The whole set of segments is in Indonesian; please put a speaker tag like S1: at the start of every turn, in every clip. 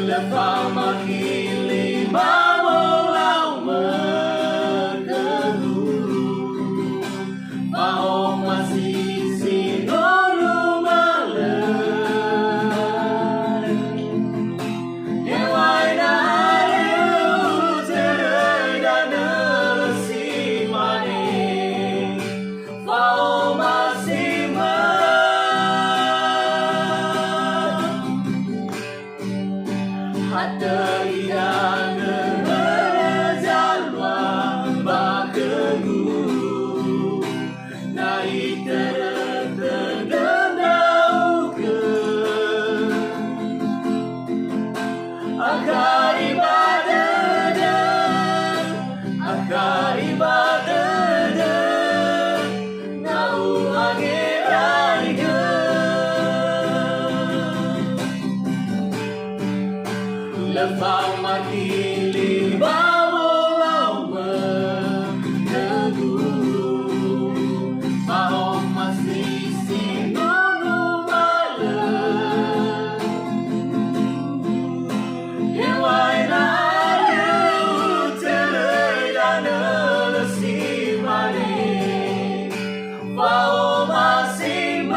S1: Lepas menghili mau lau mengeluh, mau masih sinulu malam. Hewai nariu cerai dan nasi manis, mau masih Hatari dan jalwa bakegu naik terendau ke akar ibadah nau agerai ke lepas mati bawa lau mengeluh, mau masih sinunu malam. Hewai nariu cerai dan nasi manis, mau masih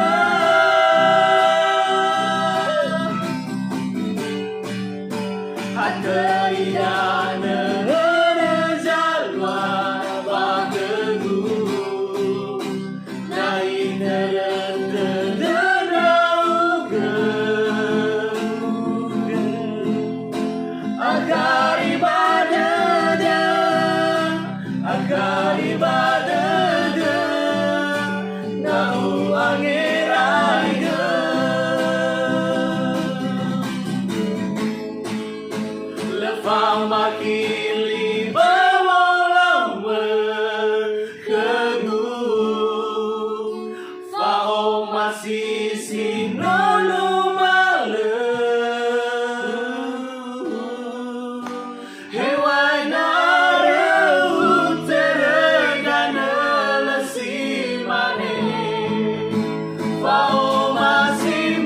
S1: Hatari dan jalwa bakegu naik terendau ke akar ibadah nau angerai ke lepas makili bawa lau mengeluh, fao masih sinulu malam. Hewai nariu cerai dan nasi manis, fao masih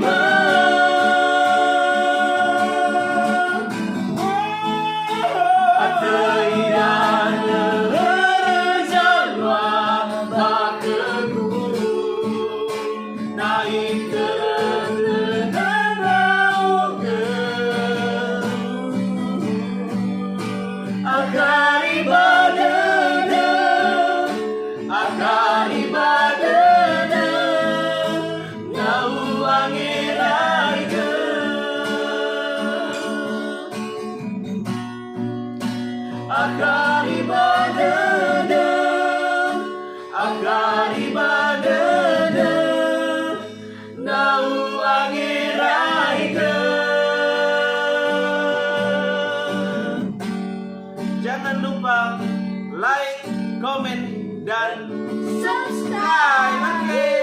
S1: naik terendau ke akar ibadah nau angerai ke akar ibadah nau angerai ke. Jangan lupa like, komen, dan subscribe.